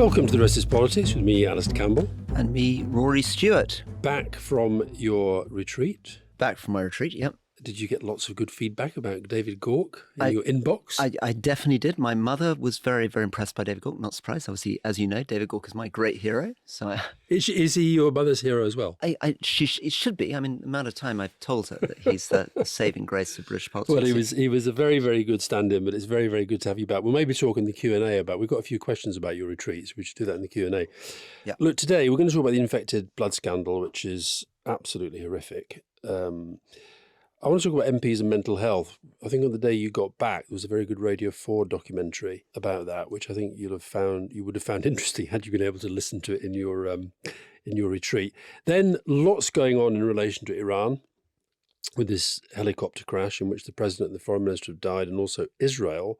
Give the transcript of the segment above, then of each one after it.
Welcome to The Rest is Politics with me, Alastair Campbell. And me, Rory Stewart. Back from your retreat. Back from my retreat, yep. Did you get lots of good feedback about David Gauke in your inbox? I definitely did. My mother was very, very impressed by David Gauke. Not surprised. Obviously, as you know, David Gauke is my great hero. So Is he your mother's hero as well? it should be. I mean, the amount of time I've told her that he's the saving grace of British politics. Well, he was a very, very good stand-in, but it's very, very good to have you back. We'll maybe talk in the Q&A about. We've got a few questions about your retreats. We should do that in the Q&A. Yeah. Look, today we're going to talk about the infected blood scandal, which is absolutely horrific. I want to talk about MPs and mental health. I think on the day you got back, there was a very good Radio 4 documentary about that, which I think you would have found interesting had you been able to listen to it in your retreat. Then lots going on in relation to Iran, with this helicopter crash in which the president and the foreign minister have died, and also Israel.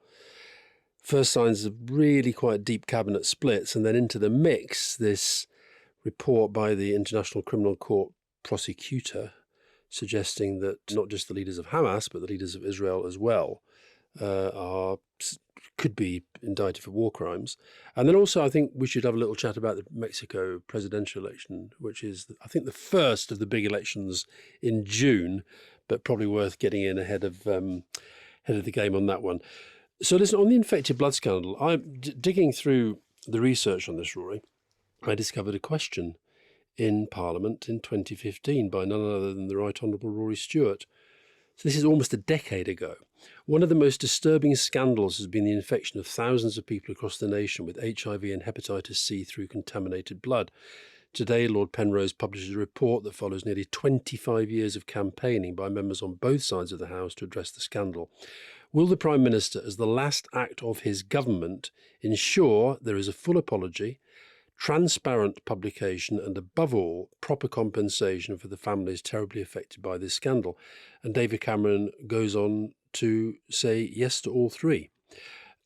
First signs of really quite deep cabinet splits, and then into the mix, this report by the International Criminal Court prosecutor suggesting that not just the leaders of Hamas, but the leaders of Israel as well could be indicted for war crimes. And then also I think we should have a little chat about the Mexico presidential election, which is, I think, the first of the big elections in June, but probably worth getting in ahead of the game on that one. So listen, on the infected blood scandal, I'm digging through the research on this, Rory. I discovered a question in Parliament in 2015 by none other than the Right Honourable Rory Stewart. So this is almost a decade ago. One of the most disturbing scandals has been the infection of thousands of people across the nation with HIV and hepatitis C through contaminated blood. Today, Lord Penrose publishes a report that follows nearly 25 years of campaigning by members on both sides of the House to address the scandal. Will the Prime Minister, as the last act of his government, ensure there is a full apology, transparent publication, and above all, proper compensation for the families terribly affected by this scandal? And David Cameron goes on to say yes to all three.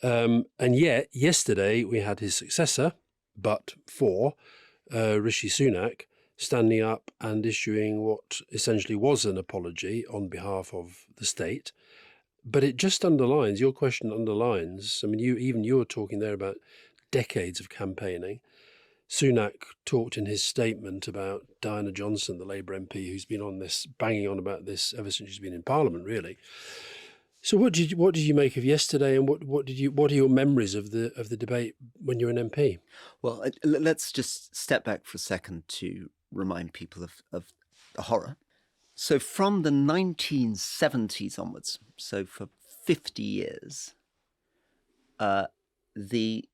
And yet, yesterday, we had his successor, Rishi Sunak, standing up and issuing what essentially was an apology on behalf of the state. But it just underlines, your question underlines, I mean, you were talking there about decades of campaigning. Sunak talked in his statement about Diana Johnson, the Labour MP, who's been on this, banging on about this ever since she's been in Parliament, really. So what did you make of yesterday, and what are your memories of the debate when you're an MP? Well, let's just step back for a second to remind people of the horror. So from the 1970s onwards, so for 50 years, the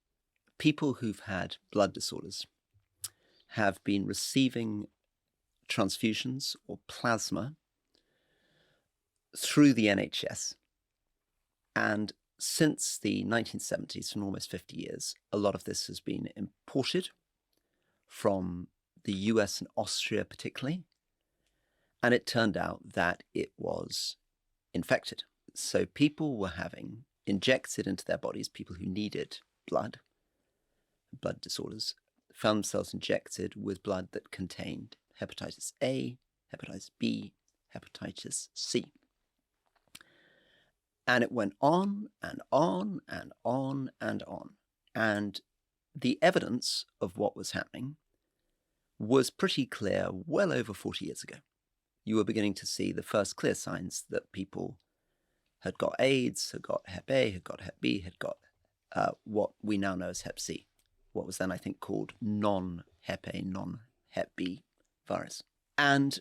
people who've had blood disorders have been receiving transfusions or plasma through the NHS. And since the 1970s, for almost 50 years, a lot of this has been imported from the US and Austria particularly. And it turned out that it was infected. So people were having injected into their bodies, people who needed blood disorders, found themselves injected with blood that contained hepatitis A, hepatitis B, hepatitis C. And it went on and on and on and on. And the evidence of what was happening was pretty clear well over 40 years ago. You were beginning to see the first clear signs that people had got AIDS, had got Hep A, had got Hep B, had got what we now know as Hep C, what was then, I think, called non-Hep A, non-Hep B virus. And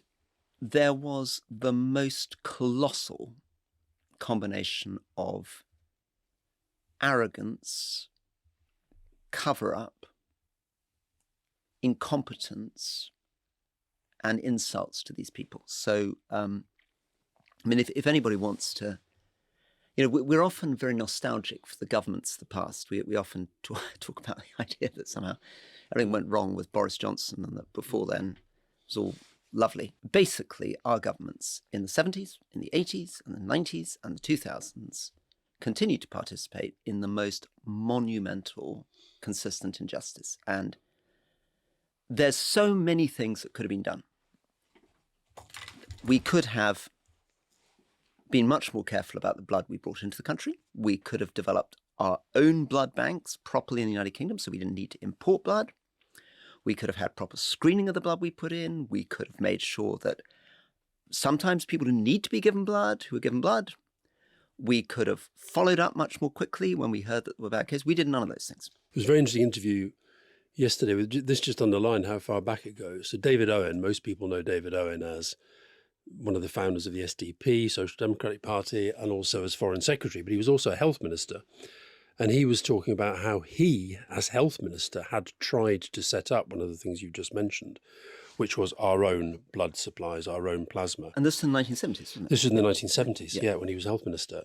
there was the most colossal combination of arrogance, cover-up, incompetence, and insults to these people. So, I mean, if anybody wants to, we're often very nostalgic for the governments of the past. We often talk about the idea that somehow everything went wrong with Boris Johnson and that before then it was all lovely. Basically, our governments in the 70s, in the 80s, and the 90s, and the 2000s continued to participate in the most monumental, consistent injustice. And there's so many things that could have been done. We could have been much more careful about the blood we brought into the country. We could have developed our own blood banks properly in the United Kingdom, so we didn't need to import blood. We could have had proper screening of the blood we put in. We could have made sure that sometimes people who need to be given blood, who are given blood, we could have followed up much more quickly when we heard that there were bad cases. We did none of those things. It was a very interesting interview yesterday. This just underlined how far back it goes. So David Owen, most people know David Owen as one of the founders of the SDP, Social Democratic Party, and also as Foreign Secretary, but he was also a health minister. And he was talking about how he, as health minister, had tried to set up one of the things you just mentioned, which was our own blood supplies, our own plasma. And this is in the 1970s, wasn't it? This was in the 1970s, yeah, when he was health minister.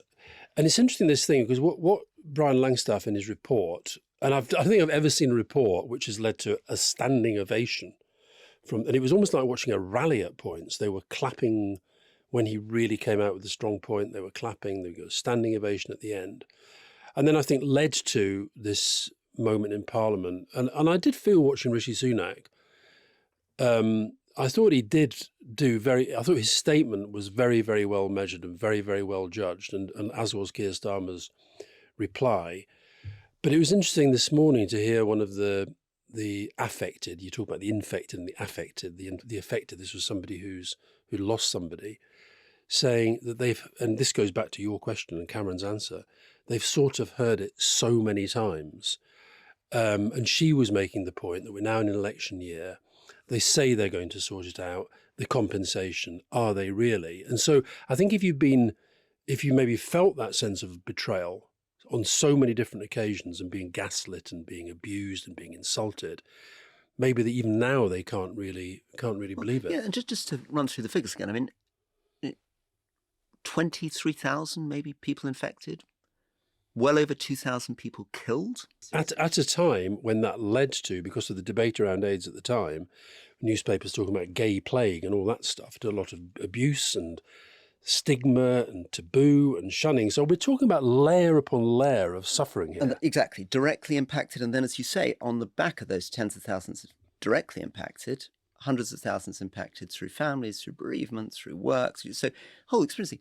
And it's interesting, this thing, because what Brian Langstaff in his report, and I don't think I've ever seen a report which has led to a standing ovation and it was almost like watching a rally at points. They were clapping when he really came out with a strong point. They were clapping, they got a standing ovation at the end. And then I think led to this moment in Parliament. And I did feel watching Rishi Sunak, I thought he did I thought his statement was very, very well measured and very, very well judged, and as was Keir Starmer's reply. But it was interesting this morning to hear one of the affected, you talk about the infected and the affected, the affected, this was somebody who lost somebody, saying that and this goes back to your question and Cameron's answer, they've sort of heard it so many times. And she was making the point that we're now in an election year. They say they're going to sort it out. The compensation, are they really? And so I think if you maybe felt that sense of betrayal on so many different occasions and being gaslit and being abused and being insulted, maybe that even now they can't really believe it. Yeah, and just to run through the figures again, I mean, 23,000 maybe people infected, well over 2,000 people killed. At a time when that led to, because of the debate around AIDS at the time, newspapers talking about gay plague and all that stuff, to a lot of abuse and stigma and taboo and shunning. So we're talking about layer upon layer of suffering here. And exactly, directly impacted. And then, as you say, on the back of those tens of thousands directly impacted, hundreds of thousands impacted through families, through bereavement, through work. So whole experience.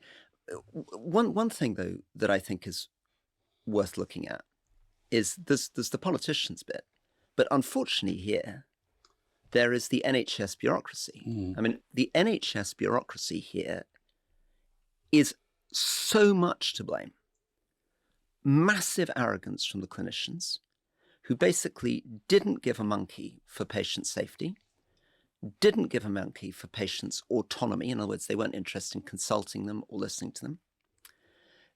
One thing, though, that I think is worth looking at is there's the politicians bit. But unfortunately here, there is the NHS bureaucracy. I mean, the NHS bureaucracy here is so much to blame. Massive arrogance from the clinicians who basically didn't give a monkey for patient safety, didn't give a monkey for patients' autonomy. In other words, they weren't interested in consulting them or listening to them.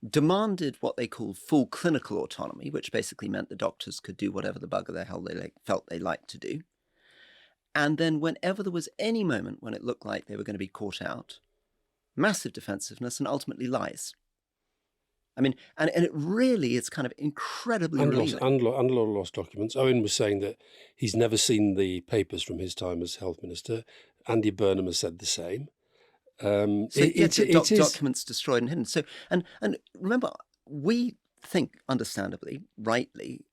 Demanded what they called full clinical autonomy, which basically meant the doctors could do whatever the bugger the hell they felt they liked to do. And then whenever there was any moment when it looked like they were going to be caught out, massive defensiveness and ultimately lies. I mean, and it really is kind of incredibly relieving. And lost documents. Owen was saying that he's never seen the papers from his time as health minister. Andy Burnham has said the same. Documents destroyed and hidden. So, and remember, we think, understandably, rightly,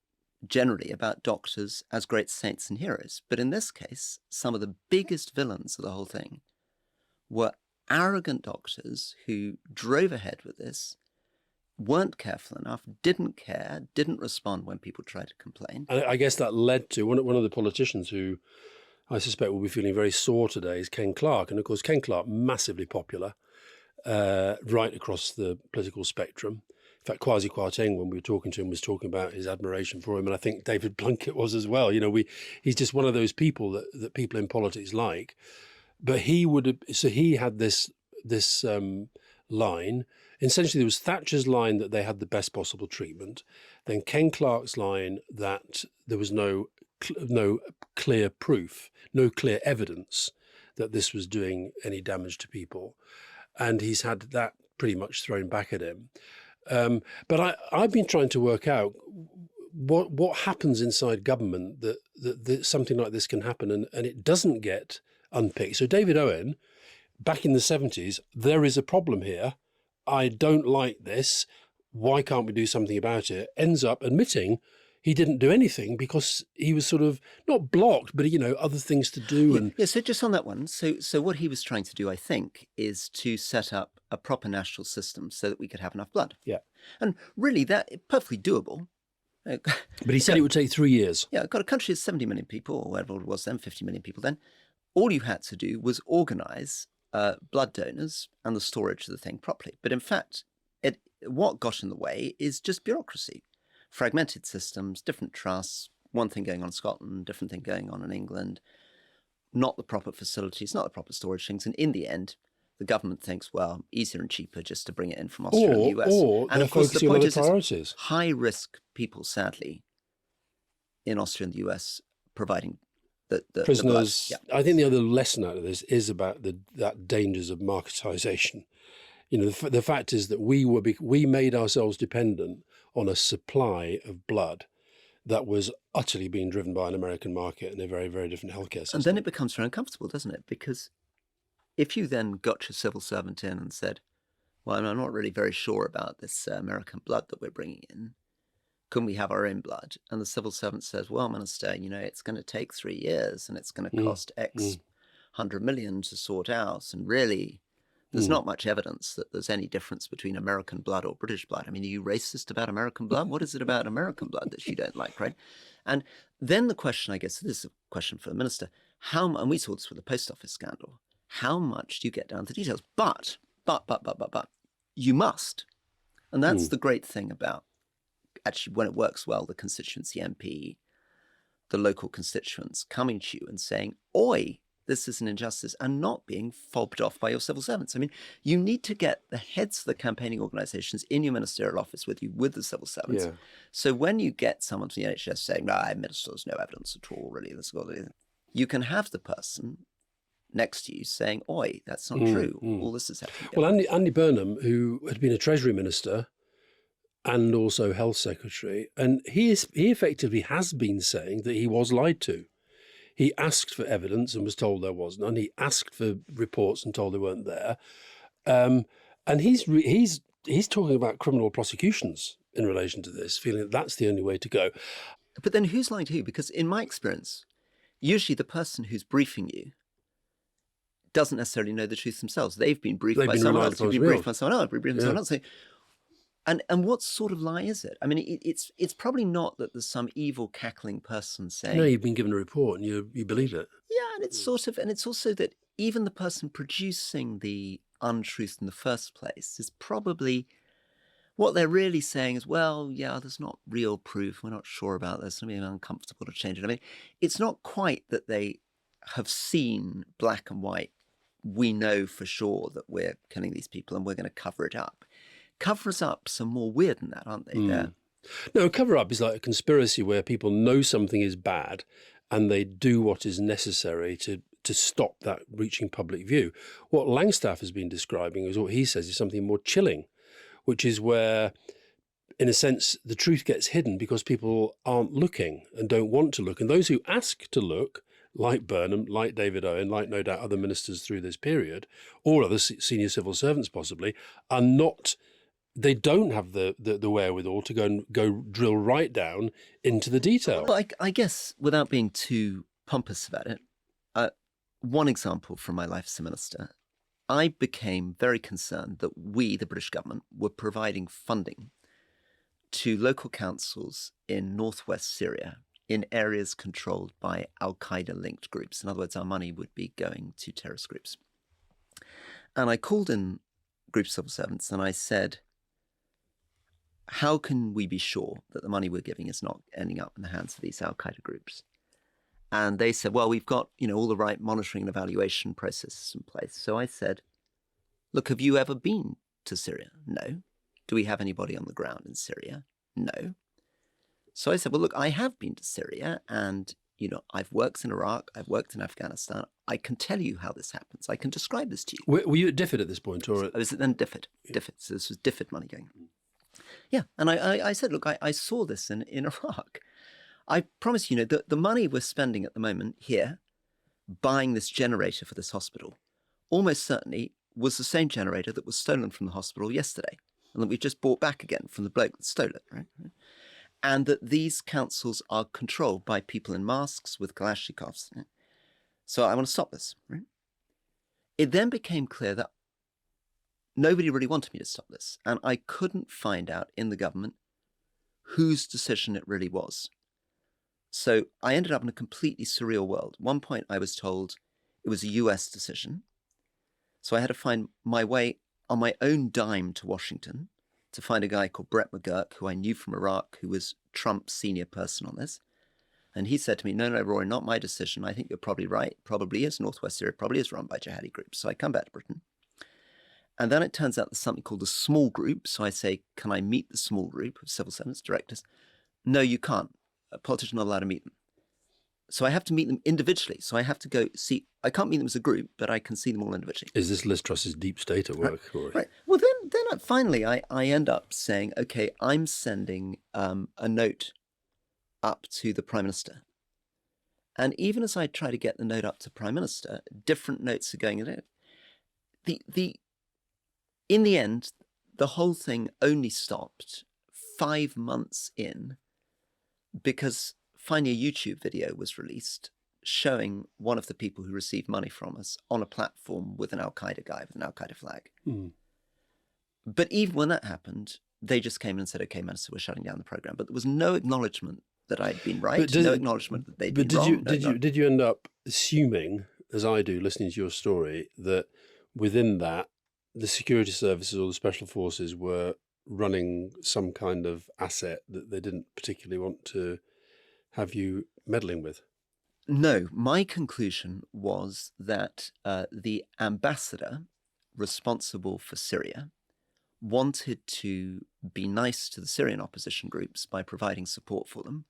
generally about doctors as great saints and heroes. But in this case, some of the biggest villains of the whole thing were arrogant doctors who drove ahead with this, weren't careful enough, didn't care, didn't respond when people tried to complain. And I guess that led to one of the politicians who I suspect will be feeling very sore today is Ken Clarke. And of course, Ken Clarke, massively popular right across the political spectrum. In fact, Kwasi Kwarteng, when we were talking to him, was talking about his admiration for him. And I think David Blunkett was as well. You know, he's just one of those people that people in politics like. But he had this line. Essentially, there was Thatcher's line that they had the best possible treatment. Then Ken Clarke's line that there was no clear proof, no clear evidence that this was doing any damage to people. And he's had that pretty much thrown back at him. But I've been trying to work out what happens inside government that something like this can happen and it doesn't get unpicked. So David Owen, back in the 70s, there is a problem here. I don't like this. Why can't we do something about it? Ends up admitting he didn't do anything because he was sort of not blocked, but, other things to do. And Yeah, so just on that one, so what he was trying to do, I think, is to set up a proper national system so that we could have enough blood. Yeah. And really, that perfectly doable. But he said it would take 3 years. Yeah, got a country of 70 million people, or whatever it was then, 50 million people then. All you had to do was organise blood donors and the storage of the thing properly. But in fact, what got in the way is just bureaucracy. Fragmented systems, different trusts, one thing going on in Scotland, different thing going on in England, not the proper facilities, not the proper storage things. And in the end, the government thinks, well, easier and cheaper just to bring it in from Austria and the US. Or And they're of course, the focusing on point other is, priorities. high-risk people, sadly, in Austria and the US, providing the Prisoners. The blood. I think the other lesson out of this is about that dangers of marketisation. The fact is that we made ourselves dependent on a supply of blood that was utterly being driven by an American market and a very, very different healthcare system. And then it becomes very uncomfortable, doesn't it? Because if you then got your civil servant in and said, well, I'm not really very sure about this American blood that we're bringing in, can we have our own blood? And the civil servant says, well, Minister, it's going to take 3 years and it's going to cost X 100 million to sort out. And really, there's not much evidence that there's any difference between American blood or British blood. I mean, are you racist about American blood? What is it about American blood that you don't like, right? And then the question, I guess, this is a question for the minister, and we saw this with the post office scandal, how much do you get down to details? But, you must. And that's the great thing about, actually, when it works well, the constituency MP, the local constituents coming to you and saying, oi, this is an injustice, and not being fobbed off by your civil servants. I mean, you need to get the heads of the campaigning organisations in your ministerial office with you, with the civil servants. Yeah. So when you get someone from the NHS saying, no, Minister, there's no evidence at all, really, you can have the person next to you saying, oi, that's not true. All this is happening. Well, Andy Burnham, who had been a Treasury Minister and also Health Secretary, and he effectively has been saying that he was lied to. He asked for evidence and was told there was none. He asked for reports and told they weren't there. And he's talking about criminal prosecutions in relation to this, feeling that that's the only way to go. But then who's lying to who? Because in my experience, usually the person who's briefing you doesn't necessarily know the truth themselves. They've been briefed by someone else. You've been briefed by someone else. Been briefed by someone else. So, and what sort of lie is it? I mean, it's probably not that there's some evil cackling person saying, no, you've been given a report and you believe it. Yeah, and it's it's also that even the person producing the untruth in the first place is probably, what they're really saying is, well, yeah, there's not real proof. We're not sure about this. It's uncomfortable to change it. I mean, it's not quite that they have seen black and white. We know for sure that we're killing these people and we're going to cover it up. Cover-ups are more weird than that, aren't they? No, a cover-up is like a conspiracy where people know something is bad and they do what is necessary to stop that reaching public view. What Langstaff has been describing is what he says is something more chilling, which is where, in a sense, the truth gets hidden because people aren't looking and don't want to look. And those who ask to look, like Burnham, like David Owen, like no doubt other ministers through this period, or other senior civil servants possibly, are not... They don't have the wherewithal to go drill right down into the detail. Well, I guess without being too pompous about it, one example from my life as a minister, I became very concerned that we, the British government, were providing funding to local councils in northwest Syria in areas controlled by al-Qaeda-linked groups. In other words, our money would be going to terrorist groups. And I called in group civil servants and I said, how can we be sure that the money we're giving is not ending up in the hands of these al-Qaeda groups? And they said, well, we've got, all the right monitoring and evaluation processes in place. So I said, look, have you ever been to Syria? No. Do we have anybody on the ground in Syria? No. So I said, well, look, I have been to Syria and, I've worked in Iraq, I've worked in Afghanistan. I can tell you how this happens. I can describe this to you. Were you at DFID at this point? Or was it then DFID? DFID. So this was DFID money going. Yeah, and I said, look, I saw this in Iraq. I promise you, the money we're spending at the moment here, buying this generator for this hospital, almost certainly was the same generator that was stolen from the hospital yesterday and that we just bought back again from the bloke that stole it, right? and that these councils are controlled by people in masks with Kalashnikovs. So I want to stop this. Right? It then became clear that nobody really wanted me to stop this, and I couldn't find out in the government whose decision it really was. So I ended up in a completely surreal world. At one point I was told it was a US decision. So I had to find my way on my own dime to Washington to find a guy called Brett McGurk, who I knew from Iraq, who was Trump's senior person on this. And he said to me, no, Rory, not my decision. I think you're probably right. Probably is. Northwest Syria probably is run by jihadi groups. So I come back to Britain. And then it turns out there's something called a small group. So I say, can I meet the small group of civil servants, directors? No, you can't. A politician not allowed to meet them. So I have to meet them individually. So I have to go see, I can't meet them as a group, but I can see them all individually. Is this Liz Truss's deep state at work? Right. Well, then finally I end up saying, okay, I'm sending a note up to the Prime Minister. And even as I try to get the note up to Prime Minister, different notes are going in it. In the end, the whole thing only stopped 5 months in because finally a YouTube video was released showing one of the people who received money from us on a platform with an Al-Qaeda guy with an Al-Qaeda flag. Mm. But even when that happened, they just came in and said, okay, Minister, we're shutting down the program. But there was no acknowledgement that I'd been right, no acknowledgement that they'd been wrong. Did you end up assuming, as I do, listening to your story, that within that, the security services or the special forces were running some kind of asset that they didn't particularly want to have you meddling with? No, my conclusion was that the ambassador responsible for Syria wanted to be nice to the Syrian opposition groups by providing support for them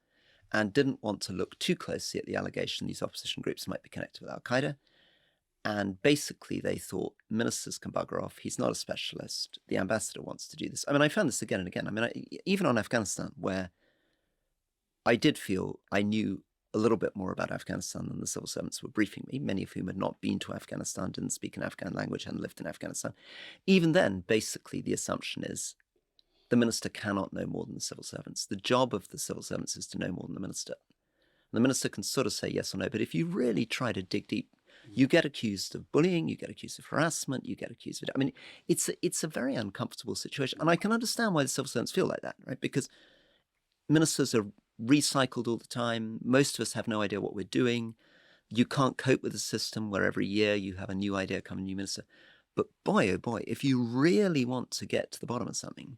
and didn't want to look too closely at the allegation these opposition groups might be connected with Al-Qaeda. And basically they thought ministers can bugger off. He's not a specialist. The ambassador wants to do this. I mean, I found this again and again. I mean, even on Afghanistan, where I did feel I knew a little bit more about Afghanistan than the civil servants were briefing me, many of whom had not been to Afghanistan, didn't speak an Afghan language, hadn't lived in Afghanistan. Even then, basically, the assumption is the minister cannot know more than the civil servants. The job of the civil servants is to know more than the minister. And the minister can sort of say yes or no, but if you really try to dig deep, you get accused of bullying, you get accused of harassment, you get accused of... I mean, it's a very uncomfortable situation. And I can understand why the civil servants feel like that, right? Because ministers are recycled all the time. Most of us have no idea what we're doing. You can't cope with a system where every year you have a new idea come, a new minister. But boy, oh boy, if you really want to get to the bottom of something,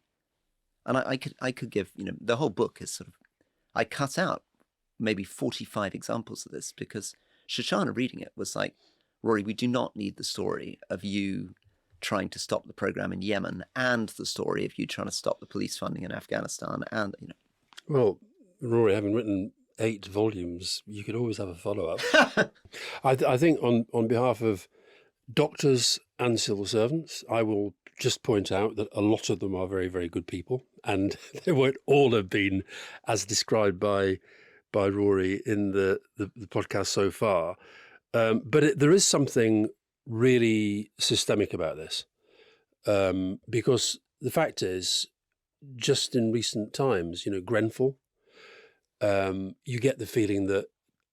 and I could give, the whole book is sort of, I cut out maybe 45 examples of this because Shoshana reading it was like, Rory, we do not need the story of you trying to stop the program in Yemen and the story of you trying to stop the police funding in Afghanistan and, Well, Rory, having written 8 volumes, you could always have a follow-up. I think on behalf of doctors and civil servants, I will just point out that a lot of them are very, very good people, and they won't all have been as described by Rory in the podcast so far. But there is something really systemic about this, because the fact is, just in recent times, Grenfell, you get the feeling that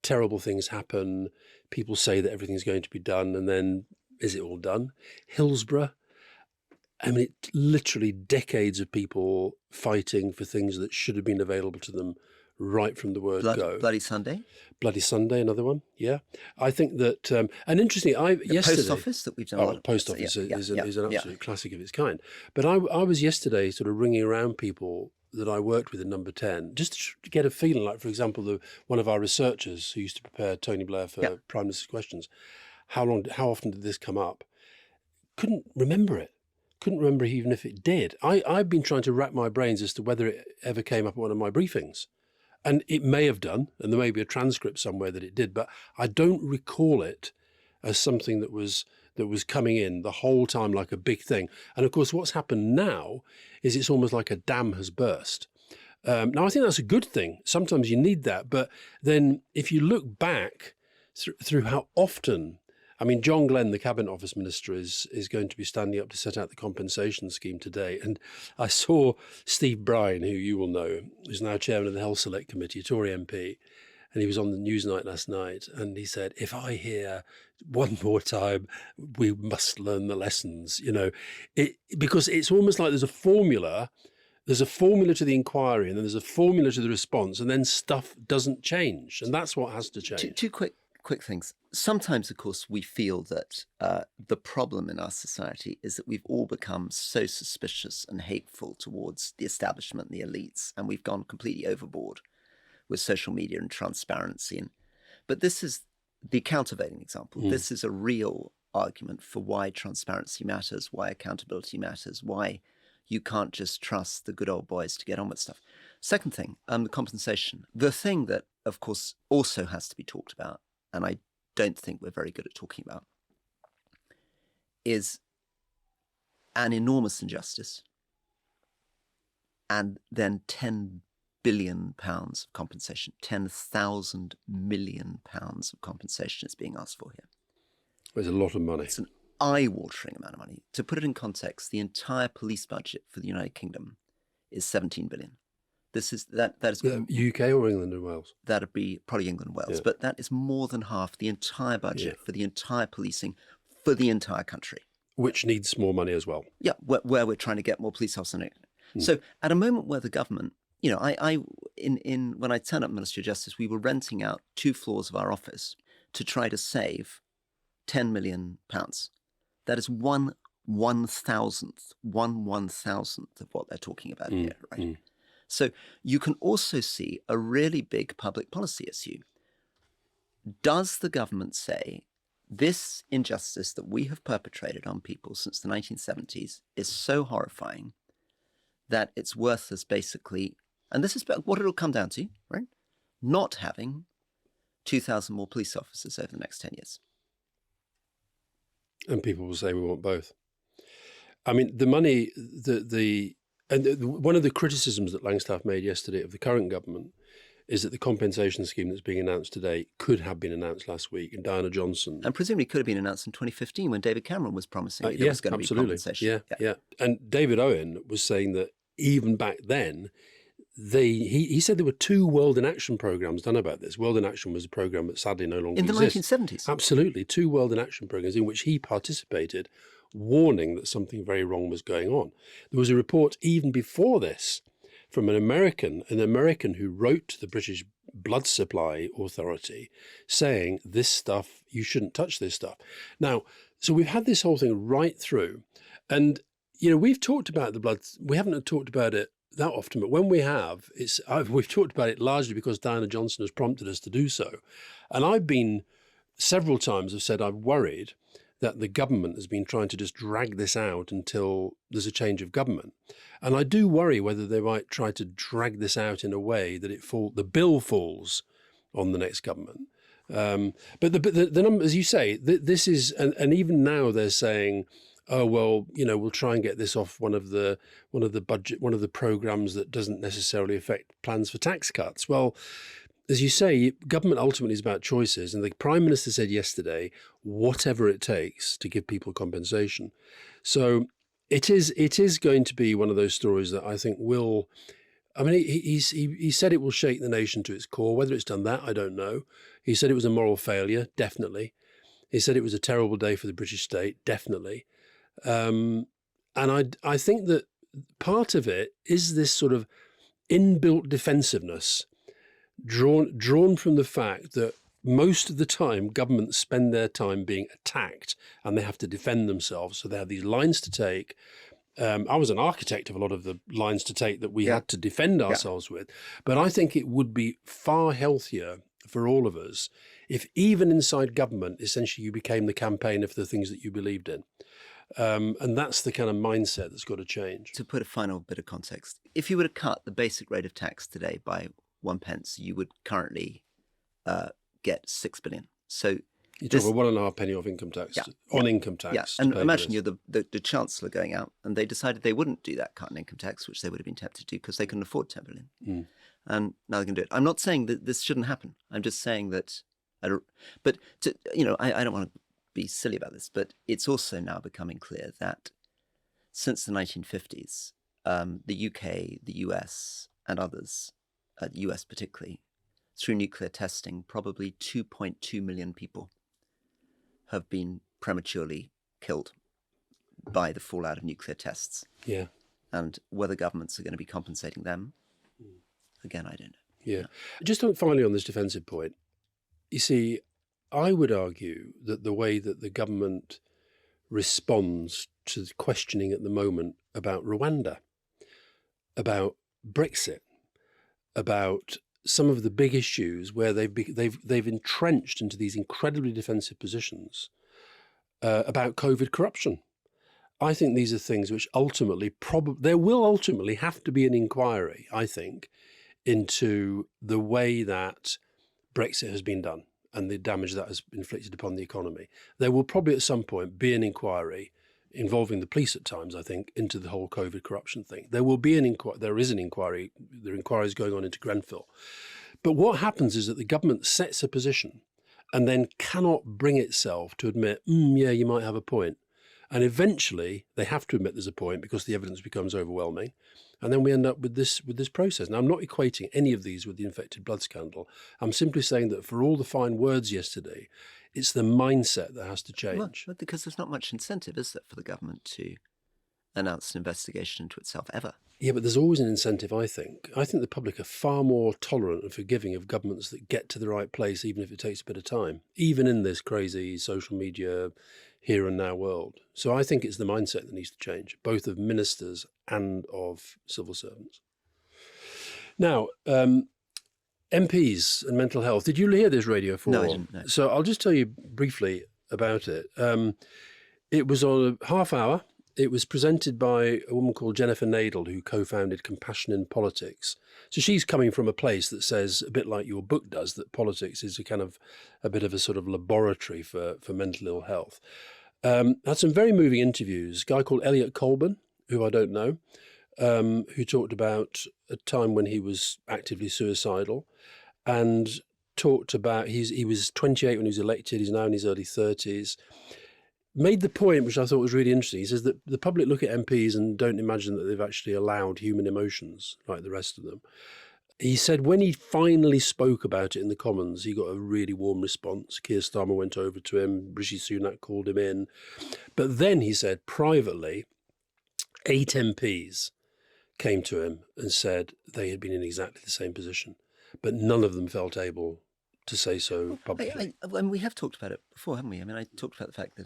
terrible things happen. People say that everything's going to be done, and then is it all done? Hillsborough, I mean, it's literally decades of people fighting for things that should have been available to them right from the word go. Bloody Sunday? Bloody Sunday, another one, yeah. I think that, and interestingly, yesterday... Post office that we've done. Oh, post office is an absolute classic of its kind. But I was yesterday sort of ringing around people that I worked with in Number 10, just to get a feeling, like, for example, one of our researchers who used to prepare Tony Blair for Prime Minister's Questions, how often did this come up? Couldn't remember it. Couldn't remember even if it did. I've been trying to rack my brains as to whether it ever came up at one of my briefings. And it may have done, and there may be a transcript somewhere that it did, but I don't recall it as something that was coming in the whole time like a big thing. And of course, what's happened now is it's almost like a dam has burst. Now, I think that's a good thing. Sometimes you need that. But then if you look back through how often I mean, John Glenn, the Cabinet Office Minister, is going to be standing up to set out the compensation scheme today. And I saw Steve Bryan, who you will know, who's now chairman of the Health Select Committee, a Tory MP, and he was on the Newsnight last night, and he said, if I hear one more time, we must learn the lessons, because it's almost like there's a formula to the inquiry, and then there's a formula to the response, and then stuff doesn't change. And that's what has to change. Two quick things. Sometimes, of course, we feel that the problem in our society is that we've all become so suspicious and hateful towards the establishment and the elites, and we've gone completely overboard with social media and transparency. But this is the countervailing example. This is a real argument for why transparency matters, why accountability matters, why you can't just trust the good old boys to get on with stuff. Second thing, the compensation. The thing that, of course, also has to be talked about, and I don't think we're very good at talking about, is an enormous injustice and then £10 billion of compensation, £10,000 million of compensation is being asked for here. There's a lot of money. It's an eye-watering amount of money. To put it in context, the entire police budget for the United Kingdom is 17 billion. That is UK or England and Wales? That'd be probably England and Wales, but that is more than half the entire budget for the entire policing for the entire country. Which needs more money as well. Yeah, where we're trying to get more police officers in it. So at a moment where the government, when I turned up Ministry of Justice, we were renting out 2 floors of our office to try to save £10 million. That is 1/1000th of what they're talking about here, right? So you can also see a really big public policy issue. Does the government say this injustice that we have perpetrated on people since the 1970s is so horrifying that it's worth us basically, and this is what it'll come down to, right? Not having 2,000 more police officers over the next 10 years. And people will say we want both. I mean, the money, one of the criticisms that Langstaff made yesterday of the current government is that the compensation scheme that's being announced today could have been announced last week. And Diana Johnson... And presumably could have been announced in 2015 when David Cameron was promising there was going to be compensation. Yeah. And David Owen was saying that even back then, he said there were 2 World in Action programs done about this. World in Action was a program that sadly no longer exists. In the 1970s? Absolutely. 2 World in Action programs in which he participated, warning that something very wrong was going on. There was a report even before this from an American who wrote to the British Blood Supply Authority saying this stuff, you shouldn't touch this stuff. Now, so we've had this whole thing right through. And, we've talked about the blood, we haven't talked about it that often, but when we have, we've talked about it largely because Diana Johnson has prompted us to do so. And I've been several times have said I'm worried that the government has been trying to just drag this out until there's a change of government. And I do worry whether they might try to drag this out in a way that the bill falls on the next government. But the number, as you say, this is, and even now they're saying, oh, well, we'll try and get this off one of the programs that doesn't necessarily affect plans for tax cuts. Well, as you say, government ultimately is about choices. And the Prime Minister said yesterday, whatever it takes to give people compensation. So it is going to be one of those stories that I think will, he said it will shake the nation to its core. Whether it's done that, I don't know. He said it was a moral failure, definitely. He said it was a terrible day for the British state, definitely. And I think that part of it is this sort of inbuilt defensiveness drawn from the fact that most of the time governments spend their time being attacked and they have to defend themselves. So they have these lines to take. I was an architect of a lot of the lines to take that we had to defend ourselves with. But I think it would be far healthier for all of us if even inside government, essentially you became the campaigner for the things that you believed in. And that's the kind of mindset that's got to change. To put a final bit of context, if you were to cut the basic rate of tax today by 1 pence, you would currently get 6 billion. So you talk about 1.5 penny off income tax income tax. Yeah, and imagine you're the Chancellor going out, and they decided they wouldn't do that cut in income tax, which they would have been tempted to do because they couldn't afford 10 billion. And now they can do it. I'm not saying that this shouldn't happen. I'm just saying that. I don't want to be silly about this, but it's also now becoming clear that since the 1950s, the UK, the US, and others, the US particularly, through nuclear testing, probably 2.2 million people have been prematurely killed by the fallout of nuclear tests. Yeah. And whether governments are going to be compensating them, again, I don't know. Yeah. Just finally on this defensive point, you see, I would argue that the way that the government responds to the questioning at the moment about Rwanda, about Brexit, about some of the big issues where they've entrenched into these incredibly defensive positions, about COVID corruption. I think these are things which ultimately there will ultimately have to be an inquiry, I think, into the way that Brexit has been done and the damage that has inflicted upon the economy. There will probably at some point be an inquiry involving the police at times, I think, into the whole COVID corruption thing. There will be an inquiry. There is an inquiry. There are inquiries going on into Grenfell. But what happens is that the government sets a position and then cannot bring itself to admit, yeah, you might have a point. And eventually they have to admit there's a point because the evidence becomes overwhelming. And then we end up with this process. Now, I'm not equating any of these with the infected blood scandal. I'm simply saying that for all the fine words yesterday, it's the mindset that has to change. Well, because there's not much incentive, is there, for the government to announce an investigation into itself ever? Yeah, but there's always an incentive, I think. I think the public are far more tolerant and forgiving of governments that get to the right place, even if it takes a bit of time, even in this crazy social media here and now world. So I think it's the mindset that needs to change, both of ministers and of civil servants. Now, MPs and mental health. Did you hear this Radio 4? No, I didn't. No. So I'll just tell you briefly about it. It was on a half hour. It was presented by a woman called Jennifer Nadel, who co-founded Compassion in Politics. So she's coming from a place that says, a bit like your book does, that politics is a bit of a sort of laboratory for mental ill health. Had some very moving interviews. A guy called Elliot Colburn, who I don't know, who talked about a time when he was actively suicidal, and talked about he was 28 when he was elected. He's now in his early 30s. Made the point, which I thought was really interesting. He says that the public look at MPs and don't imagine that they've actually allowed human emotions like the rest of them. He said when he finally spoke about it in the Commons, he got a really warm response. Keir Starmer went over to him. Rishi Sunak called him in. But then he said privately, 8 MPs came to him and said they had been in exactly the same position, but none of them felt able to say so publicly. And we have talked about it before, haven't we? I mean, I talked about the fact that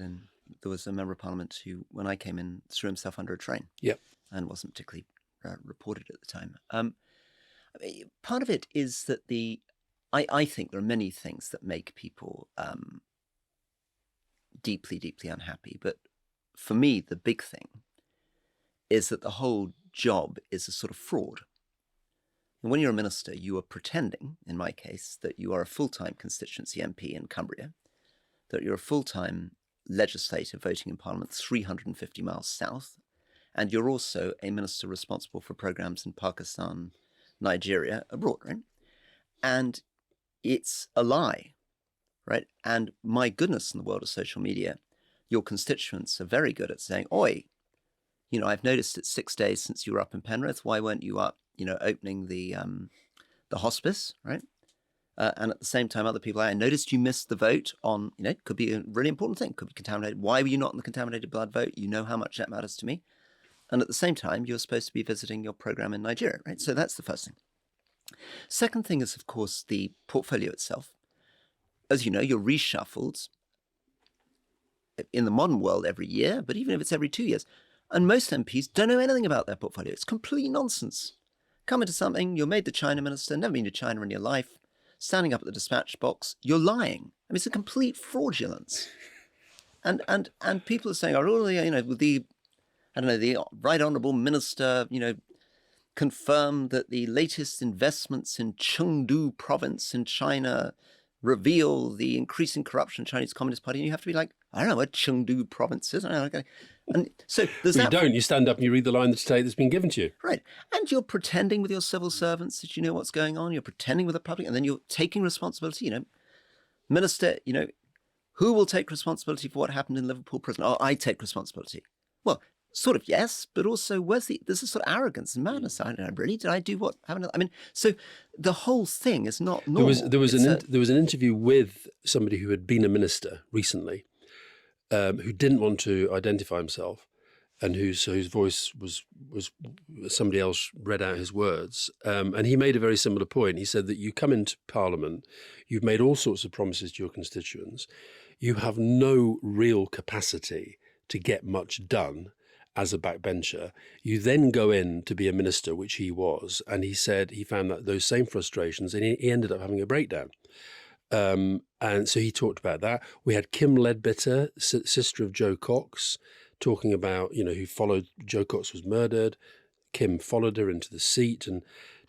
there was a member of Parliament who, when I came in, threw himself under a train. Yep. And wasn't particularly reported at the time. Part of it is that I think there are many things that make people deeply, deeply unhappy. But for me, the big thing is that the whole job is a sort of fraud. And when you're a minister, you are pretending, in my case, that you are a full-time constituency MP in Cumbria, that you're a full-time legislator voting in Parliament 350 miles south, and you're also a minister responsible for programs in Pakistan, Nigeria, abroad, right? And it's a lie, right? And my goodness, in the world of social media, your constituents are very good at saying, oi, I've noticed it's 6 days since you were up in Penrith. Why weren't you up, opening the hospice, right? And at the same time, other people, I noticed you missed the vote on, could be a really important thing, could be contaminated. Why were you not in the contaminated blood vote? You know how much that matters to me. And at the same time, you're supposed to be visiting your program in Nigeria, right? So that's the first thing. Second thing is, of course, the portfolio itself. As you know, you're reshuffled in the modern world every year, but even if it's every 2 years. And most MPs don't know anything about their portfolio. It's complete nonsense. Come into something, you're made the China minister, never been to China in your life, standing up at the dispatch box, you're lying. I mean, it's a complete fraudulence. And people are saying, with the right honourable minister, confirmed that the latest investments in Chengdu province in China reveal the increasing corruption in the Chinese Communist Party. And you have to be like, I don't know what Chengdu province is. I don't know. And so there's You don't. You stand up and you read the line that's been given to you. Right. And you're pretending with your civil servants that you know what's going on. You're pretending with the public, and then you're taking responsibility. Minister, Who will take responsibility for what happened in Liverpool prison? Oh, I take responsibility. Well, sort of yes, but also there's a sort of arrogance and madness. I don't know, really, did I do what happened? I mean, so the whole thing is not normal. There was an interview with somebody who had been a minister recently, who didn't want to identify himself, and whose voice was somebody else read out his words, and he made a very similar point. He said that you come into Parliament, you've made all sorts of promises to your constituents, you have no real capacity to get much done as a backbencher. You then go in to be a minister, which he was, and he said he found that those same frustrations, and he ended up having a breakdown. And so he talked about that. We had Kim Ledbetter, sister of Joe Cox, talking about, who followed, Joe Cox was murdered. Kim followed her into the seat, and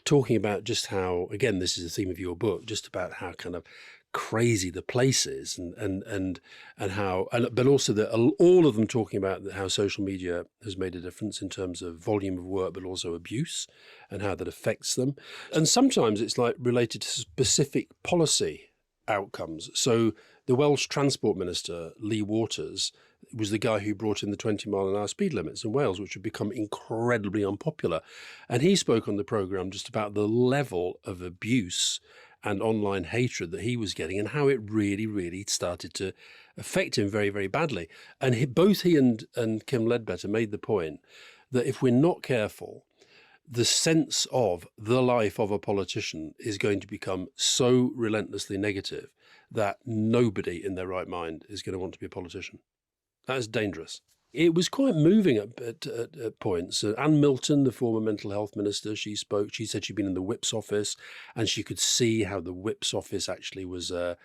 talking about just how, again, this is the theme of your book, just about how kind of crazy the place is, and how, but also that all of them talking about how social media has made a difference in terms of volume of work, but also abuse and how that affects them. And sometimes it's like related to specific policy outcomes. So the Welsh Transport Minister, Lee Waters, was the guy who brought in the 20-mile-an-hour speed limits in Wales, which had become incredibly unpopular. And he spoke on the programme just about the level of abuse and online hatred that he was getting, and how it really, really started to affect him very, very badly. And both he and Kim Ledbetter made the point that if we're not careful, the sense of the life of a politician is going to become so relentlessly negative that nobody in their right mind is going to want to be a politician. That is dangerous. It was quite moving at points. Anne Milton, the former mental health minister, she spoke. She said she'd been in the Whip's office, and she could see how the Whip's office actually was a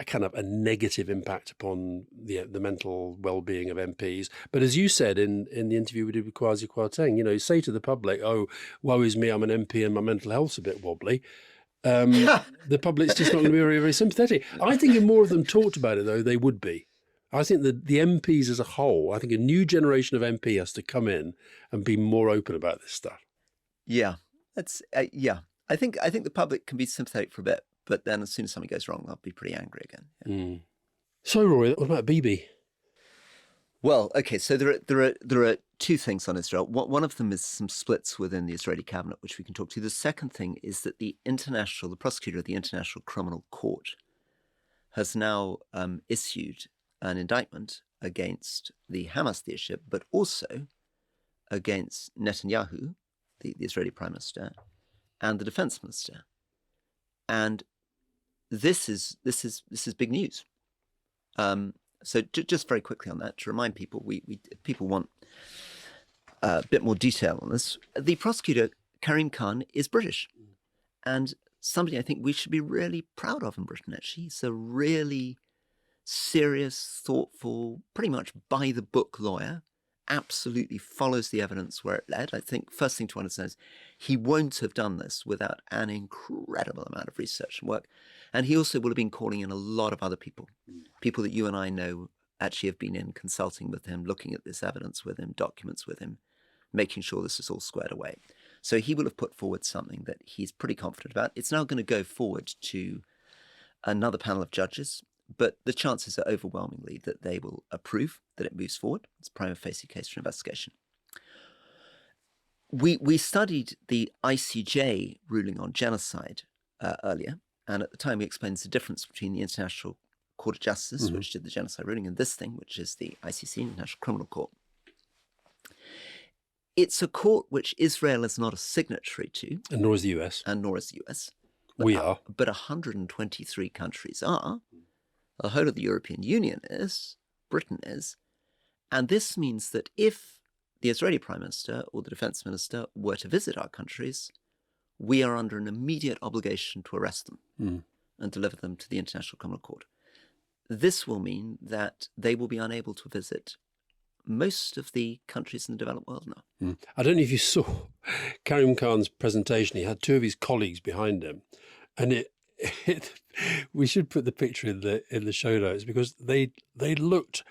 kind of a negative impact upon the mental well-being of MPs. But as you said in the interview we did with Kwasi Kwarteng, say to the public, "Oh, woe is me, I'm an MP and my mental health's a bit wobbly." The public's just not going to be very, very sympathetic. I think if more of them talked about it, though, they would be. I think that the MPs as a whole, I think a new generation of MP has to come in and be more open about this stuff. Yeah, that's I think the public can be sympathetic for a bit, but then as soon as something goes wrong, I'll be pretty angry again. Yeah. Mm. So, Rory, what about Bibi? Well, okay, so there are two things on Israel. One of them is some splits within the Israeli cabinet, which we can talk to. The second thing is that the prosecutor of the International Criminal Court has now issued an indictment against the Hamas leadership, but also against Netanyahu, the Israeli Prime Minister, and the Defense Minister. And this is big news. So just very quickly on that, to remind people, if people want a bit more detail on this, the prosecutor, Karim Khan, is British, and somebody I think we should be really proud of in Britain, actually. He's a really serious, thoughtful, pretty much by-the-book lawyer, absolutely follows the evidence where it led. I think first thing to understand is he won't have done this without an incredible amount of research and work. And he also will have been calling in a lot of other people that you and I know actually have been in consulting with him, looking at this evidence with him, documents with him, making sure this is all squared away. So he will have put forward something that he's pretty confident about. It's now going to go forward to another panel of judges, but the chances are overwhelmingly that they will approve that it moves forward. It's a prima facie case for investigation. We studied the ICJ ruling on genocide earlier, and at the time we explained the difference between the International Court of Justice, which did the genocide ruling, and this thing, which is the ICC, International Criminal Court. It's a court which Israel is not a signatory to. And nor is the US. And nor is the US. We are. But 123 countries are. The whole of the European Union is. Britain is. And this means that if the Israeli Prime Minister or the Defense Minister were to visit our countries, we are under an immediate obligation to arrest them and deliver them to the International Criminal Court. This will mean that they will be unable to visit most of the countries in the developed world now. I don't know if you saw Karim Khan's presentation. He had two of his colleagues behind him, and we should put the picture in the show notes, because they looked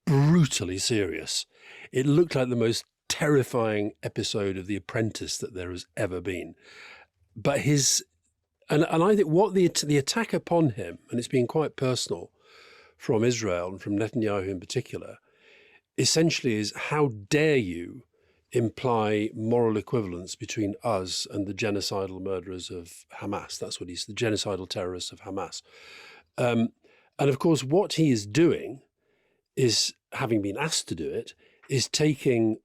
brutally serious. It looked like the most terrifying episode of The Apprentice that there has ever been. But and I think what the attack upon him, and it's been quite personal, from Israel and from Netanyahu in particular essentially is, how dare you imply moral equivalence between us and the genocidal murderers of Hamas? That's what he's, the genocidal terrorists of Hamas. And of course, what he is doing is, having been asked to do it, is taking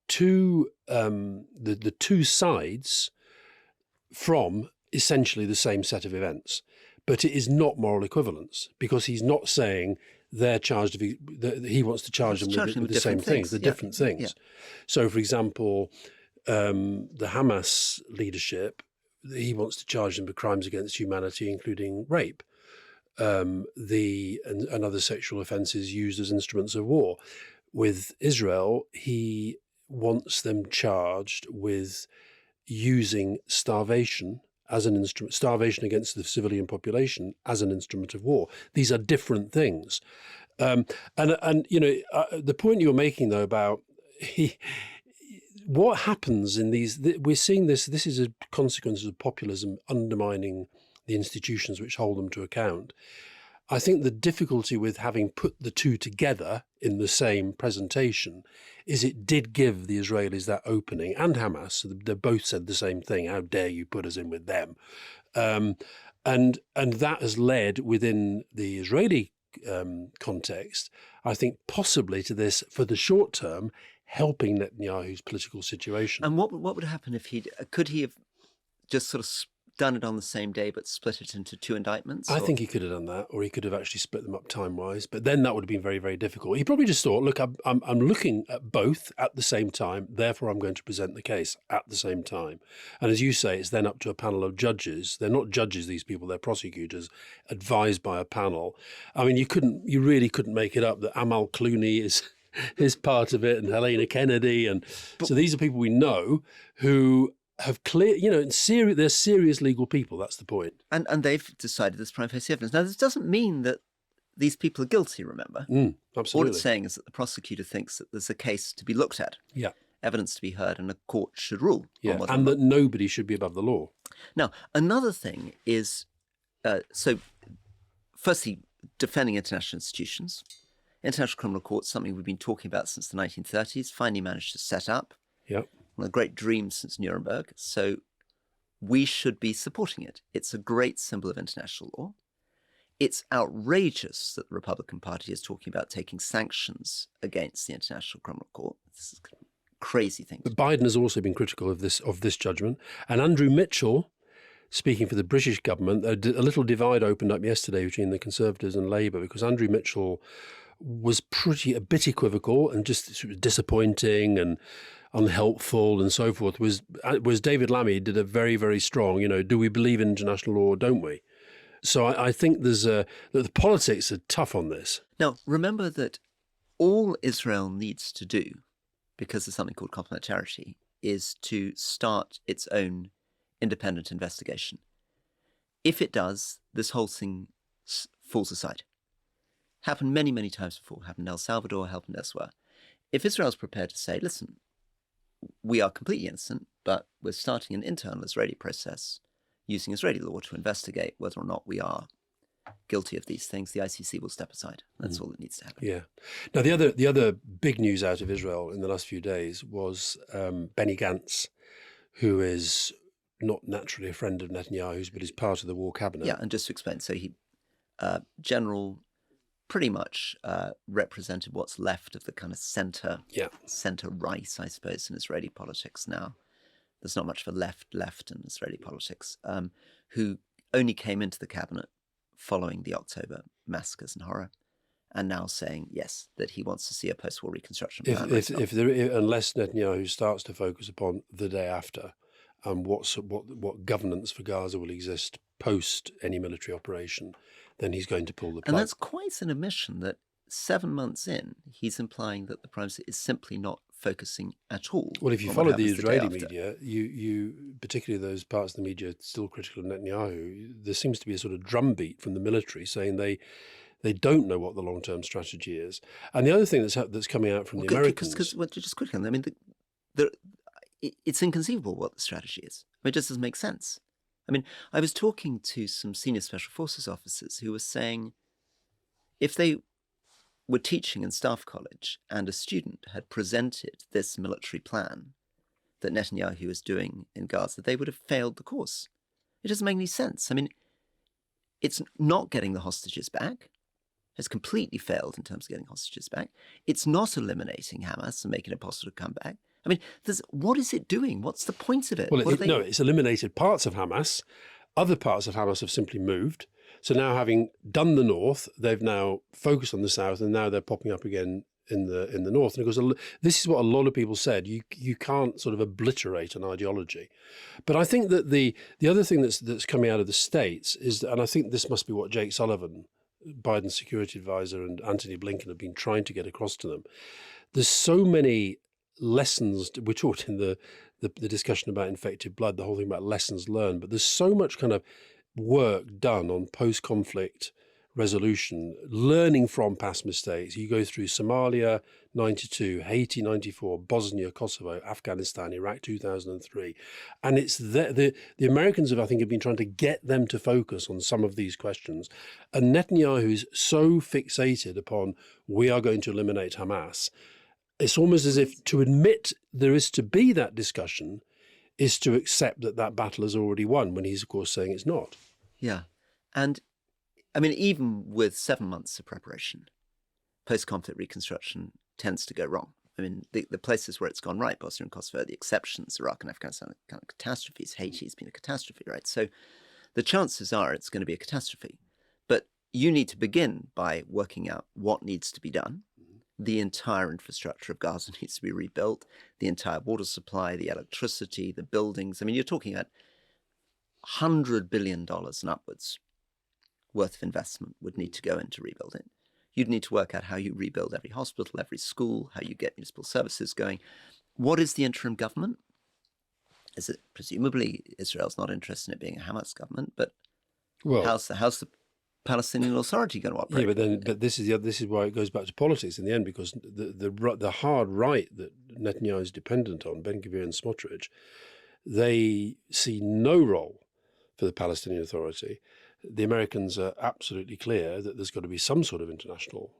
the two sides from essentially the same set of events. But it is not moral equivalence, because he's not saying they're charged, he wants to charge them with the same things, the different things. Yeah. So, for example, the Hamas leadership, he wants to charge them with crimes against humanity, including rape, and other sexual offences used as instruments of war. With Israel, he wants them charged with using starvation as an instrument, starvation against the civilian population as an instrument of war. These are different things. And you know, the point you're making, though, about what happens in these, we're seeing this is a consequence of populism undermining the institutions which hold them to account. I think the difficulty with having put the two together in the same presentation is it did give the Israelis that opening, and Hamas. They both said the same thing: how dare you put us in with them? And that has led, within the Israeli context, I think, possibly to this, for the short term, helping Netanyahu's political situation. And what would happen if could he have just sort of done it on the same day but split it into two indictments? I think he could have done that, or he could have actually split them up time-wise, but then that would have been very, very difficult. He probably just thought, look, I'm looking at both at the same time, therefore I'm going to present the case at the same time. And as you say, it's then up to a panel of judges. They're not judges, these people, they're prosecutors, advised by a panel. I mean, you really couldn't make it up that Amal Clooney is part of it, and Helena Kennedy, so these are people we know who have clear, you know, they're serious legal people. That's the point. And they've decided there's prima facie evidence. Now, this doesn't mean that these people are guilty, remember? Absolutely. All it's saying is that the prosecutor thinks that there's a case to be looked at, evidence to be heard, and a court should rule. And that nobody should be above the law. Now, another thing is, so firstly, defending international institutions. International Criminal Court, something we've been talking about since the 1930s, finally managed to set up. Yep. One of the great dreams since Nuremberg. So we should be supporting it. It's a great symbol of international law. It's outrageous that the Republican Party is talking about taking sanctions against the International Criminal Court. This is a crazy thing. But Biden has also been critical of this judgment. And Andrew Mitchell, speaking for the British government, a little divide opened up yesterday between the Conservatives and Labour, because Andrew Mitchell was a bit equivocal and just sort of disappointing and unhelpful and so forth, was David Lammy did a very, very strong, you know, do we believe in international law or don't we? So I think that the politics are tough on this. Now, remember that all Israel needs to do, because there's something called complementarity, is to start its own independent investigation. If it does, this whole thing falls aside. Happened many, many times before. Happened in El Salvador, happened elsewhere. If Israel's prepared to say, listen, we are completely innocent, but we're starting an internal Israeli process using Israeli law to investigate whether or not we are guilty of these things, the ICC will step aside. That's all that needs to happen. Yeah. Now, the other big news out of Israel in the last few days was Benny Gantz, who is not naturally a friend of Netanyahu's, but is part of the war cabinet. Yeah, and just to explain, so he, General, pretty much represented what's left of the kind of center right, I suppose, in Israeli politics now. There's not much of a left in Israeli politics, who only came into the cabinet following the October massacres and horror, and now saying, yes, that he wants to see a post-war reconstruction plan. Unless Netanyahu starts to focus upon the day after and what governance for Gaza will exist post any military operation, then he's going to pull the plug. And that's quite an admission that 7 months in, he's implying that the Prime Minister is simply not focusing at all. Well, if you follow the Israeli media, you particularly those parts of the media still critical of Netanyahu, there seems to be a sort of drumbeat from the military saying they don't know what the long-term strategy is. And the other thing that's coming out from the Americans... Just quickly, I mean, it's inconceivable what the strategy is. I mean, it just doesn't make sense. I mean, I was talking to some senior special forces officers who were saying, if they were teaching in staff college and a student had presented this military plan that Netanyahu is doing in Gaza, they would have failed the course. It doesn't make any sense. I mean, it's not getting the hostages back. Has completely failed in terms of getting hostages back. It's not eliminating Hamas and making it possible to come back. I mean, what is it doing? What's the point of it? Well, no, it's eliminated parts of Hamas. Other parts of Hamas have simply moved. So now, having done the north, they've now focused on the south, and now they're popping up again in the north. And of course, this is what a lot of people said. You can't sort of obliterate an ideology. But I think that the other thing that's coming out of the States is, and I think this must be what Jake Sullivan, Biden's security advisor, and Antony Blinken have been trying to get across to them. There's so many lessons. We talked in the discussion about infected blood, the whole thing about lessons learned, but there's so much kind of work done on post-conflict resolution, learning from past mistakes. You go through Somalia 92, Haiti 94, Bosnia, Kosovo, Afghanistan, Iraq 2003. And it's the Americans have been trying to get them to focus on some of these questions. And Netanyahu is so fixated upon, we are going to eliminate Hamas. It's almost as if to admit there is to be that discussion is to accept that battle is already won, when he's, of course, saying it's not. Yeah. And I mean, even with 7 months of preparation, post-conflict reconstruction tends to go wrong. I mean, the places where it's gone right, Bosnia and Kosovo, the exceptions, Iraq and Afghanistan, are kind of catastrophes. Haiti's been a catastrophe, right? So the chances are it's going to be a catastrophe. But you need to begin by working out what needs to be done. The entire infrastructure of Gaza needs to be rebuilt, the entire water supply, the electricity, the buildings. I mean, you're talking about $100 billion and upwards worth of investment would need to go into rebuilding. You'd need to work out how you rebuild every hospital, every school, how you get municipal services going. What is the interim government? Is it presumably Israel's not interested in it being a Hamas government, but how's the Palestinian Authority going to operate? Yeah, but this is why it goes back to politics in the end, because the hard right that Netanyahu is dependent on, Ben-Gvir and Smotrich, they see no role for the Palestinian Authority. The Americans are absolutely clear that there's got to be some sort of international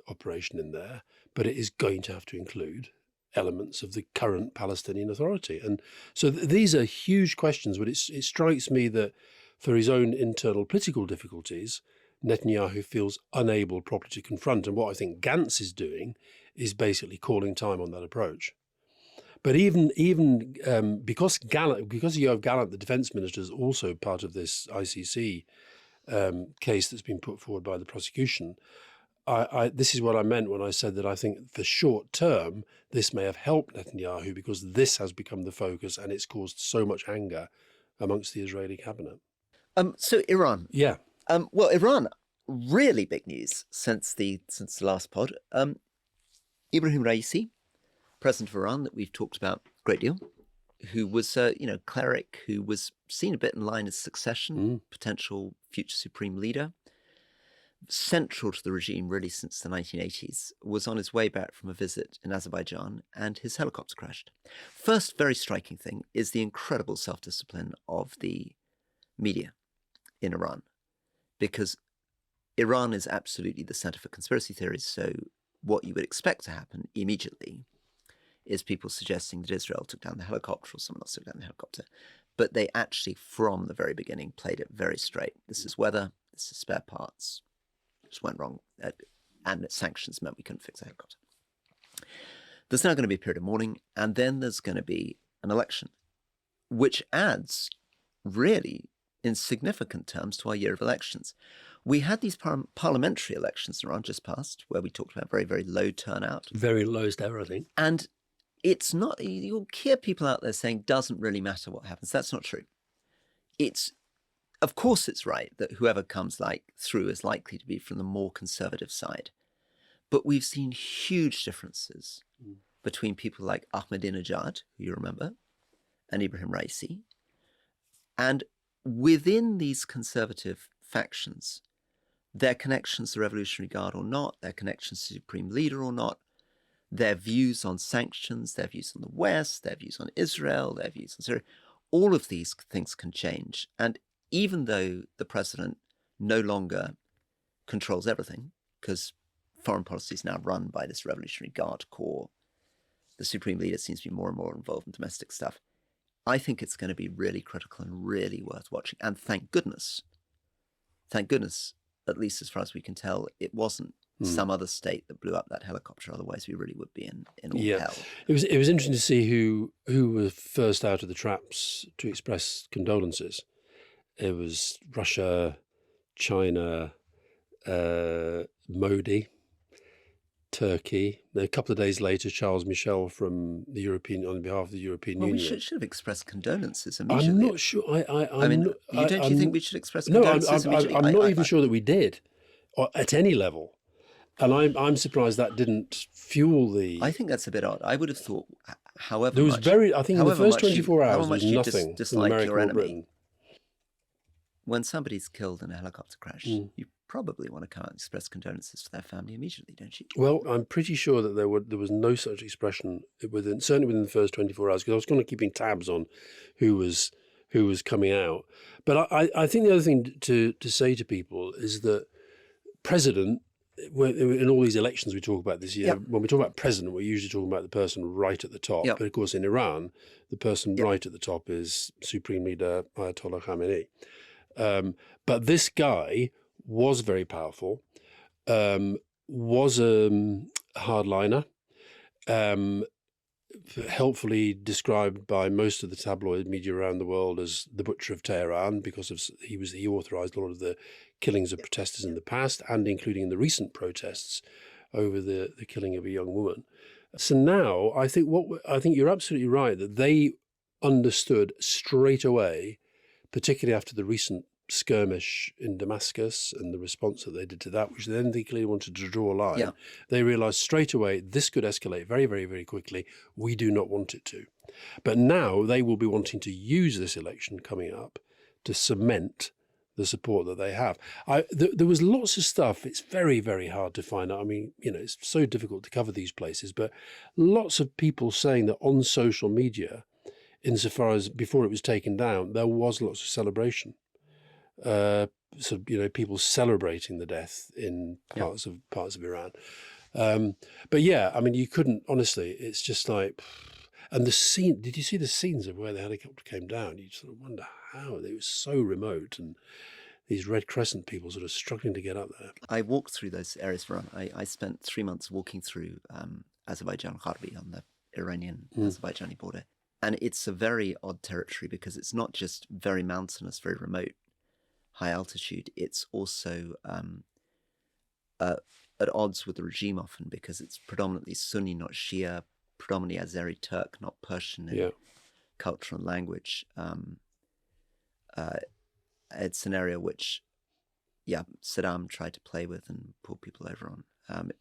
operation in there, but it is going to have to include elements of the current Palestinian Authority. And so these are huge questions, but it strikes me that for his own internal political difficulties, Netanyahu feels unable properly to confront. And what I think Gantz is doing is basically calling time on that approach. But even because Yoav Gallant, the defence minister, is also part of this ICC case that's been put forward by the prosecution, this is what I meant when I said that I think for short term, this may have helped Netanyahu, because this has become the focus and it's caused so much anger amongst the Israeli cabinet. So Iran. Yeah. Well, Iran, really big news since the last pod. Ibrahim Raisi, president of Iran, that we've talked about a great deal, who was cleric, who was seen a bit in line as succession, potential future supreme leader, central to the regime really since the 1980s, was on his way back from a visit in Azerbaijan and his helicopter crashed. First very striking thing is the incredible self-discipline of the media in Iran, because Iran is absolutely the center for conspiracy theories. So what you would expect to happen immediately is people suggesting that Israel took down the helicopter or someone else took down the helicopter. But they actually, from the very beginning, played it very straight. This is weather, this is spare parts. Just went wrong. And sanctions meant we couldn't fix the helicopter. There's now going to be a period of mourning, and then there's going to be an election, which adds really in significant terms to our year of elections. We had these parliamentary elections in Iran just passed, where we talked about very, very low turnout. Very lowest ever, I think. And it's not, you'll hear people out there saying, doesn't really matter what happens. That's not true. Of course it's right that whoever comes through is likely to be from the more conservative side. But we've seen huge differences between people like Ahmadinejad, who you remember, and Ibrahim Raisi. And within these conservative factions, their connections to the Revolutionary Guard or not, their connections to the Supreme Leader or not, their views on sanctions, their views on the West, their views on Israel, their views on Syria, all of these things can change. And even though the president no longer controls everything, because foreign policy is now run by this Revolutionary Guard Corps. The Supreme Leader seems to be more and more involved in domestic stuff. I think it's going to be really critical and really worth watching. And thank goodness, at least as far as we can tell, it wasn't some other state that blew up that helicopter. Otherwise, we really would be in all hell. It was interesting to see who was first out of the traps to express condolences. It was Russia, China, Modi, Turkey. Then a couple of days later, Charles Michel from the on behalf of the European Union. We should have expressed condolences immediately. I'm not sure. Don't you think we should express condolences immediately? I'm not even sure that we did, or at any level. And I'm surprised that didn't fuel the. I think that's a bit odd. I would have thought, however, there was much, I think in the first 24 hours, much there you was nothing dislike from America your or enemy. Britain. When somebody's killed in a helicopter crash, you probably want to come out and express condolences to their family immediately, don't you? Well, I'm pretty sure that there was no such expression certainly within the first 24 hours, because I was kind of keeping tabs on who was coming out. But I think the other thing to say to people is that president, in all these elections we talk about this year, when we talk about president, we're usually talking about the person right at the top. But of course, in Iran, the person right at the top is Supreme Leader Ayatollah Khamenei. But this guy was very powerful, was a hardliner, helpfully described by most of the tabloid media around the world as the butcher of Tehran, because he authorised a lot of the killings of protesters in the past, and including the recent protests over the killing of a young woman. So now I think you're absolutely right that they understood straight away, particularly after the recent skirmish in Damascus and the response that they did to that, which then they clearly wanted to draw a line. They realised straight away this could escalate very, very, very quickly. We do not want it to. But now they will be wanting to use this election coming up to cement the support that they have. There was lots of stuff. It's very, very hard to find out. I mean, it's so difficult to cover these places, but lots of people saying that on social media, insofar as before it was taken down, there was lots of celebration. People celebrating the death in parts of Iran. But yeah, I mean, you couldn't, honestly, it's just like, and the scene, did you see the scenes of where the helicopter came down? You sort of wonder how, it was so remote, and these Red Crescent people sort of struggling to get up there. I walked through those areas for I spent 3 months walking through Azerbaijan Gharbi on the Iranian-Azerbaijani border. And it's a very odd territory because it's not just very mountainous, very remote, high altitude. It's also at odds with the regime often because it's predominantly Sunni, not Shia, predominantly Azeri Turk, not Persian in culture and language. It's an area which, Saddam tried to play with and pull people over on.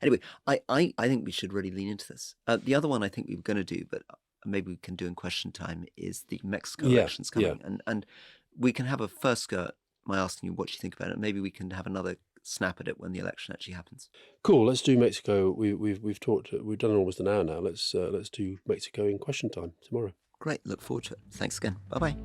Anyway, I think we should really lean into this. The other one I think we were going to do, but maybe we can do in question time, is the Mexico elections coming. And we can have a first go at my asking you what you think about it. Maybe we can have another snap at it when the election actually happens. Cool. Let's do Mexico. We've done almost an hour now. Let's do Mexico in question time tomorrow. Great. Look forward to it. Thanks again. Bye-bye.